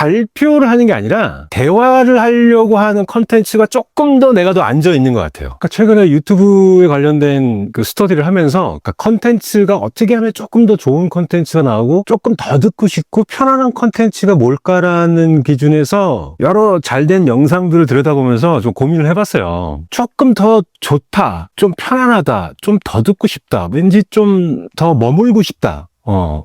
발표를 하는 게 아니라 대화를 하려고 하는 컨텐츠가 조금 더 내가 더 앉아 있는 것 같아요. 그러니까 최근에 유튜브에 관련된 그 스터디를 하면서 그러니까 컨텐츠가 어떻게 하면 조금 더 좋은 컨텐츠가 나오고 조금 더 듣고 싶고 편안한 컨텐츠가 뭘까라는 기준에서 여러 잘된 영상들을 들여다보면서 좀 고민을 해봤어요. 조금 더 좋다, 좀 편안하다, 좀 더 듣고 싶다, 왠지 좀 더 머물고 싶다.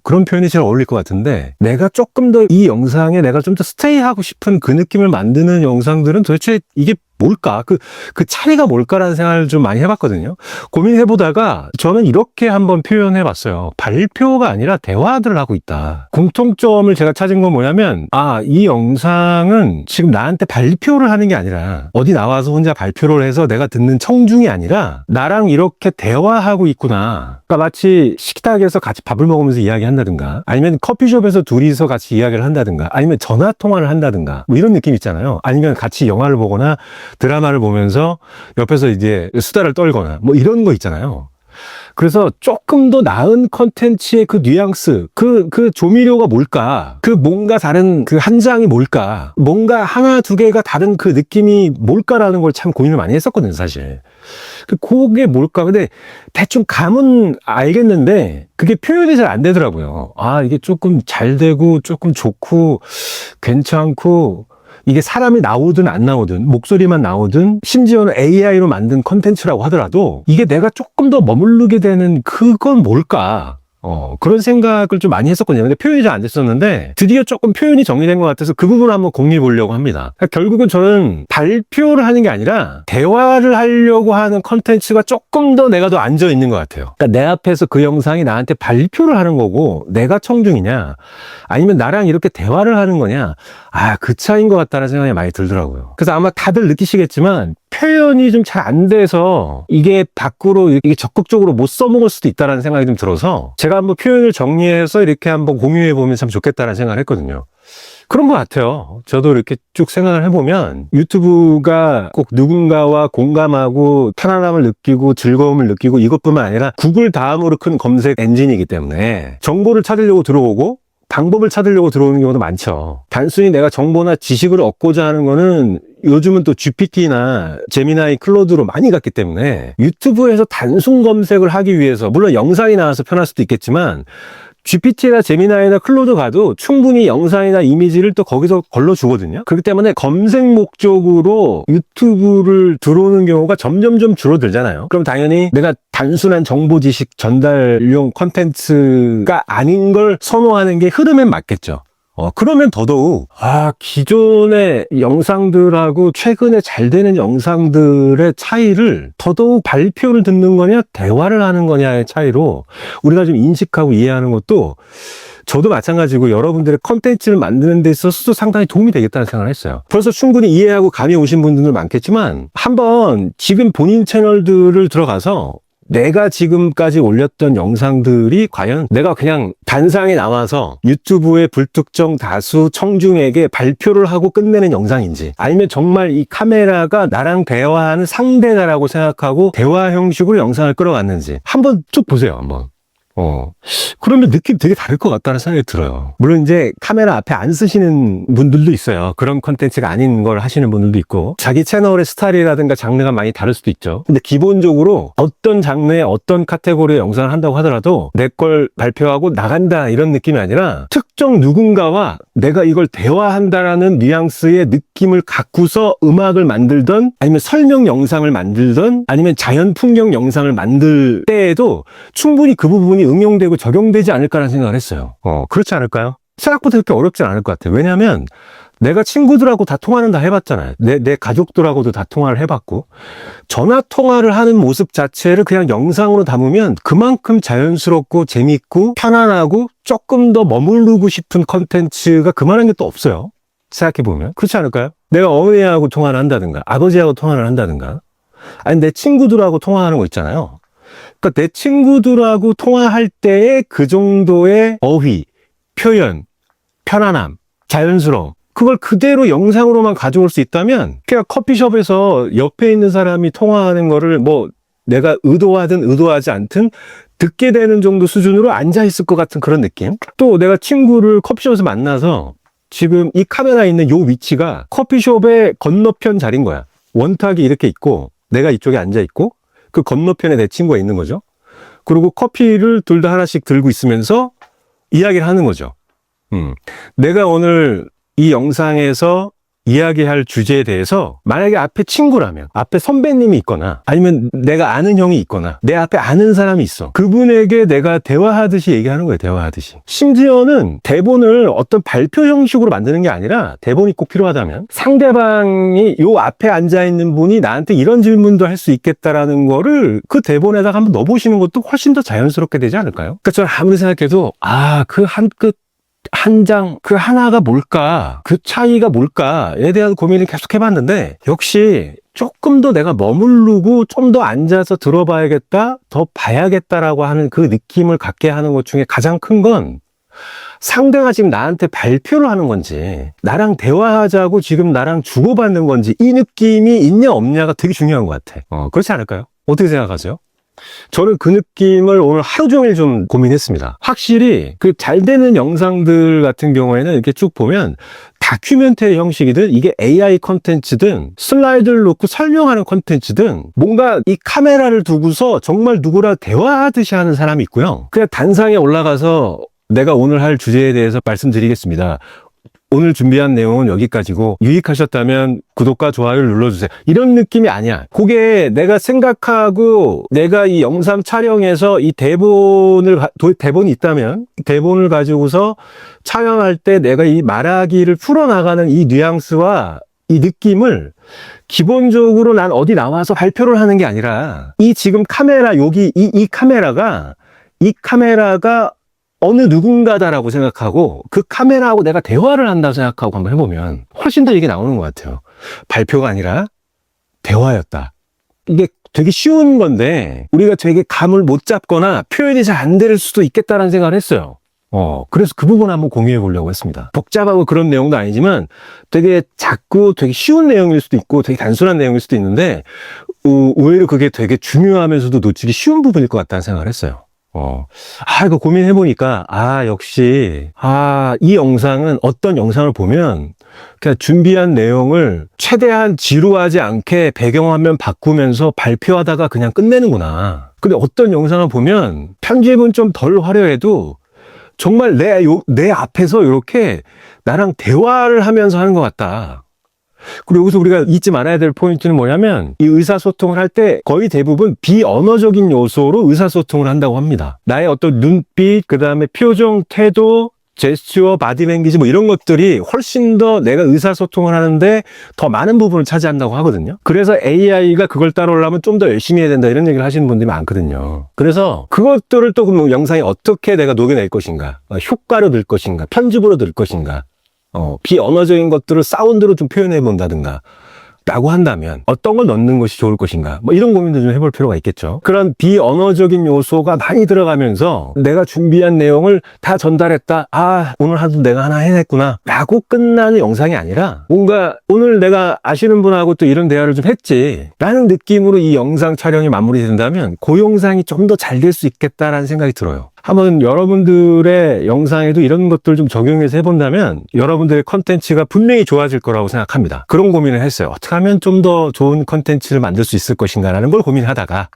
그런 표현이 제일 어울릴 것 같은데, 내가 조금 더 이 영상에 내가 좀 더 스테이하고 싶은 그 느낌을 만드는 영상들은 도대체 이게 뭘까? 그 차이가 뭘까라는 생각을 좀 많이 해봤거든요. 고민해보다가 저는 이렇게 한번 표현해봤어요. 발표가 아니라 대화들을 하고 있다. 공통점을 제가 찾은 건 뭐냐면, 이 영상은 지금 나한테 발표를 하는 게 아니라 어디 나와서 혼자 발표를 해서 내가 듣는 청중이 아니라 나랑 이렇게 대화하고 있구나. 그러니까 마치 식탁에서 같이 밥을 먹으면서 이야기한다든가, 아니면 커피숍에서 둘이서 같이 이야기를 한다든가, 아니면 전화 통화를 한다든가, 뭐 이런 느낌 있잖아요. 아니면 같이 영화를 보거나 드라마를 보면서 옆에서 이제 수다를 떨거나 뭐 이런 거 있잖아요. 그래서 조금 더 나은 컨텐츠의 그 뉘앙스, 그 조미료가 뭘까? 그 뭔가 다른 그 한 장이 뭘까? 뭔가 하나 두 개가 다른 그 느낌이 뭘까라는 걸 참 고민을 많이 했었거든요, 사실. 그게 뭘까? 근데 대충 감은 알겠는데 그게 표현이 잘 안 되더라고요. 이게 조금 잘 되고 조금 좋고 괜찮고, 이게 사람이 나오든 안 나오든 목소리만 나오든 심지어는 AI로 만든 컨텐츠라고 하더라도 이게 내가 조금 더 머무르게 되는 그건 뭘까? 그런 생각을 좀 많이 했었거든요. 근데 표현이 잘 안 됐었는데 드디어 조금 표현이 정리된 것 같아서 그 부분을 한번 공유해 보려고 합니다. 그러니까 결국은 저는 발표를 하는 게 아니라 대화를 하려고 하는 컨텐츠가 조금 더 내가 더 앉아 있는 것 같아요. 그러니까 내 앞에서 그 영상이 나한테 발표를 하는 거고 내가 청중이냐, 아니면 나랑 이렇게 대화를 하는 거냐, 그 차이인 것 같다는 생각이 많이 들더라고요. 그래서 아마 다들 느끼시겠지만 표현이 좀 잘 안 돼서 이게 밖으로 이게 적극적으로 못 써먹을 수도 있다는 생각이 좀 들어서 제가 한번 표현을 정리해서 이렇게 한번 공유해 보면 참 좋겠다는 생각을 했거든요. 그런 것 같아요. 저도 이렇게 쭉 생각을 해보면 유튜브가 꼭 누군가와 공감하고 편안함을 느끼고 즐거움을 느끼고 이것뿐만 아니라 구글 다음으로 큰 검색 엔진이기 때문에 정보를 찾으려고 들어오고 방법을 찾으려고 들어오는 경우도 많죠. 단순히 내가 정보나 지식을 얻고자 하는 거는 요즘은 또 GPT나 제미나이, 클로드로 많이 갔기 때문에 유튜브에서 단순 검색을 하기 위해서, 물론 영상이 나와서 편할 수도 있겠지만 GPT나 제미나이나 클로드 가도 충분히 영상이나 이미지를 또 거기서 걸러주거든요. 그렇기 때문에 검색 목적으로 유튜브를 들어오는 경우가 점점점 줄어들잖아요. 그럼 당연히 내가 단순한 정보 지식 전달용 콘텐츠가 아닌 걸 선호하는 게 흐름엔 맞겠죠. 그러면 더더욱 기존의 영상들하고 최근에 잘 되는 영상들의 차이를 더더욱 발표를 듣는 거냐 대화를 하는 거냐의 차이로 우리가 좀 인식하고 이해하는 것도 저도 마찬가지고 여러분들의 컨텐츠를 만드는 데 있어서도 상당히 도움이 되겠다는 생각을 했어요. 벌써 충분히 이해하고 감이 오신 분들은 많겠지만 한번 지금 본인 채널들을 들어가서 내가 지금까지 올렸던 영상들이 과연 내가 그냥 단상에 나와서 유튜브의 불특정 다수 청중에게 발표를 하고 끝내는 영상인지, 아니면 정말 이 카메라가 나랑 대화하는 상대다라고 생각하고 대화 형식으로 영상을 끌어갔는지 한번 쭉 보세요. 한번. 그러면 느낌 되게 다를 것 같다는 생각이 들어요. 물론 이제 카메라 앞에 안 쓰시는 분들도 있어요. 그런 컨텐츠가 아닌 걸 하시는 분들도 있고, 자기 채널의 스타일이라든가 장르가 많이 다를 수도 있죠. 근데 기본적으로 어떤 장르의 어떤 카테고리의 영상을 한다고 하더라도 내 걸 발표하고 나간다 이런 느낌이 아니라 특정 누군가와 내가 이걸 대화한다라는 뉘앙스의 느낌을 갖고서 음악을 만들던, 아니면 설명 영상을 만들던, 아니면 자연 풍경 영상을 만들 때에도 충분히 그 부분이 응용되고 적용되지 않을까라는 생각을 했어요. 그렇지 않을까요? 생각보다 그렇게 어렵진 않을 것 같아요. 왜냐하면 내가 친구들하고 다 통화는 다 해봤잖아요. 내 가족들하고도 다 통화를 해봤고, 전화 통화를 하는 모습 자체를 그냥 영상으로 담으면 그만큼 자연스럽고 재밌고 편안하고 조금 더 머무르고 싶은 컨텐츠가 그만한 게 또 없어요. 생각해보면. 그렇지 않을까요? 내가 어머니하고 통화를 한다든가 아버지하고 통화를 한다든가, 아니 내 친구들하고 통화하는 거 있잖아요. 그러니까 내 친구들하고 통화할 때의 그 정도의 어휘, 표현, 편안함, 자연스러움, 그걸 그대로 영상으로만 가져올 수 있다면, 그냥 커피숍에서 옆에 있는 사람이 통화하는 거를 뭐 내가 의도하든 의도하지 않든 듣게 되는 정도 수준으로 앉아 있을 것 같은 그런 느낌. 또 내가 친구를 커피숍에서 만나서 지금 이 카메라 있는 요 위치가 커피숍의 건너편 자리인 거야. 원탁이 이렇게 있고 내가 이쪽에 앉아 있고 그 건너편에 내 친구가 있는 거죠. 그리고 커피를 둘 다 하나씩 들고 있으면서 이야기를 하는 거죠. 내가 오늘 이 영상에서 이야기할 주제에 대해서 만약에 앞에 친구라면, 앞에 선배님이 있거나 아니면 내가 아는 형이 있거나 내 앞에 아는 사람이 있어. 그분에게 내가 대화하듯이 얘기하는 거예요. 대화하듯이. 심지어는 대본을 어떤 발표 형식으로 만드는 게 아니라 대본이 꼭 필요하다면 상대방이 요 앞에 앉아있는 분이 나한테 이런 질문도 할 수 있겠다라는 거를 그 대본에다가 한번 넣어보시는 것도 훨씬 더 자연스럽게 되지 않을까요? 그러니까 저는 아무리 생각해도 그 한 장, 그 하나가 뭘까? 그 차이가 뭘까?에 대한 고민을 계속 해봤는데, 역시 조금 더 내가 머무르고 좀 더 앉아서 들어봐야겠다, 더 봐야겠다라고 하는 그 느낌을 갖게 하는 것 중에 가장 큰 건 상대가 지금 나한테 발표를 하는 건지, 나랑 대화하자고 지금 나랑 주고받는 건지, 이 느낌이 있냐 없냐가 되게 중요한 것 같아. 그렇지 않을까요? 어떻게 생각하세요? 저는 그 느낌을 오늘 하루 종일 좀 고민했습니다. 확실히 그 잘 되는 영상들 같은 경우에는 이렇게 쭉 보면 다큐멘터리 형식이든 이게 AI 컨텐츠든 슬라이드를 놓고 설명하는 컨텐츠든 뭔가 이 카메라를 두고서 정말 누구랑 대화하듯이 하는 사람이 있고요. 그냥 단상에 올라가서 내가 오늘 할 주제에 대해서 말씀드리겠습니다. 오늘 준비한 내용은 여기까지고 유익하셨다면 구독과 좋아요를 눌러주세요. 이런 느낌이 아니야. 그게 내가 생각하고 내가 이 영상 촬영에서 이 대본이 있다면 대본을 가지고서 촬영할 때 내가 이 말하기를 풀어나가는 이 뉘앙스와 이 느낌을 기본적으로 난 어디 나와서 발표를 하는 게 아니라 이 지금 카메라 여기 이 카메라가 어느 누군가다라고 생각하고 그 카메라하고 내가 대화를 한다고 생각하고 한번 해보면 훨씬 더 이게 나오는 것 같아요. 발표가 아니라 대화였다. 이게 되게 쉬운 건데 우리가 되게 감을 못 잡거나 표현이 잘 안 될 수도 있겠다라는 생각을 했어요. 그래서 그 부분 한번 공유해 보려고 했습니다. 복잡하고 그런 내용도 아니지만 되게 작고 되게 쉬운 내용일 수도 있고 되게 단순한 내용일 수도 있는데 의외로 그게 되게 중요하면서도 놓치기 쉬운 부분일 것 같다는 생각을 했어요. 이거 고민해보니까, 역시, 이 영상은 어떤 영상을 보면, 그냥 준비한 내용을 최대한 지루하지 않게 배경화면 바꾸면서 발표하다가 그냥 끝내는구나. 근데 어떤 영상을 보면, 편집은 좀 덜 화려해도, 정말 내 앞에서 이렇게 나랑 대화를 하면서 하는 것 같다. 그리고 여기서 우리가 잊지 말아야 될 포인트는 뭐냐면 이 의사소통을 할 때 거의 대부분 비언어적인 요소로 의사소통을 한다고 합니다. 나의 어떤 눈빛, 그 다음에 표정, 태도, 제스처, 바디랭귀지 이런 것들이 훨씬 더 내가 의사소통을 하는데 더 많은 부분을 차지한다고 하거든요. 그래서 AI가 그걸 따라오려면 좀 더 열심히 해야 된다 이런 얘기를 하시는 분들이 많거든요. 그래서 그것들을 또 그럼 영상에 어떻게 내가 녹여낼 것인가, 효과로 넣을 것인가, 편집으로 넣을 것인가, 비언어적인 것들을 사운드로 좀 표현해 본다든가 라고 한다면 어떤 걸 넣는 것이 좋을 것인가 이런 고민도 좀 해볼 필요가 있겠죠. 그런 비언어적인 요소가 많이 들어가면서 내가 준비한 내용을 다 전달했다, 오늘 하도 내가 하나 해냈구나 라고 끝나는 영상이 아니라 뭔가 오늘 내가 아시는 분하고 또 이런 대화를 좀 했지 라는 느낌으로 이 영상 촬영이 마무리된다면 그 영상이 좀 더 잘 될 수 있겠다라는 생각이 들어요. 한번 여러분들의 영상에도 이런 것들 좀 적용해서 해본다면 여러분들의 컨텐츠가 분명히 좋아질 거라고 생각합니다. 그런 고민을 했어요. 어떻게 하면 좀 더 좋은 컨텐츠를 만들 수 있을 것인가라는 걸 고민하다가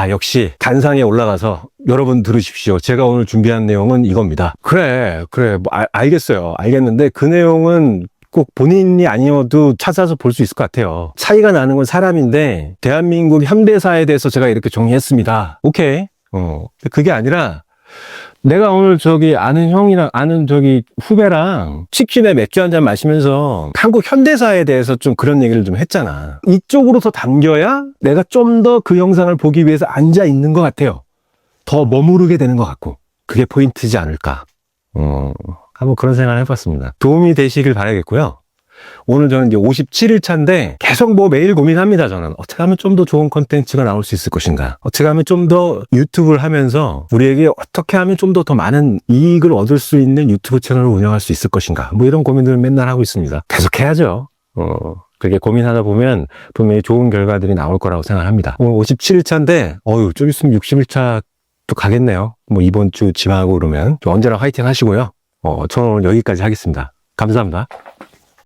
역시 단상에 올라가서 여러분 들으십시오. 제가 오늘 준비한 내용은 이겁니다. 그래 알겠어요. 알겠는데 그 내용은 꼭 본인이 아니어도 찾아서 볼 수 있을 것 같아요. 차이가 나는 건 사람인데 대한민국 현대사에 대해서 제가 이렇게 정리했습니다. 오케이. 그게 아니라 내가 오늘 아는 형이랑 후배랑 치킨에 맥주 한잔 마시면서 한국 현대사에 대해서 좀 그런 얘기를 좀 했잖아. 이쪽으로 더 당겨야 내가 좀 더 그 영상을 보기 위해서 앉아 있는 것 같아요. 더 머무르게 되는 것 같고 그게 포인트지 않을까. 한번 그런 생각을 해봤습니다. 도움이 되시길 바라겠고요. 오늘 저는 이제 57일 차인데 계속 매일 고민합니다. 저는 어떻게 하면 좀 더 좋은 콘텐츠가 나올 수 있을 것인가, 어떻게 하면 좀 더 유튜브를 하면서 우리에게 어떻게 하면 좀 더 많은 이익을 얻을 수 있는 유튜브 채널을 운영할 수 있을 것인가, 이런 고민들을 맨날 하고 있습니다. 계속 해야죠. 그렇게 고민하다 보면 분명히 좋은 결과들이 나올 거라고 생각합니다. 오늘 57일 차인데 좀 있으면 60일 차 또 가겠네요. 이번 주 지나고 그러면 언제나 화이팅 하시고요. 저는 오늘 여기까지 하겠습니다. 감사합니다.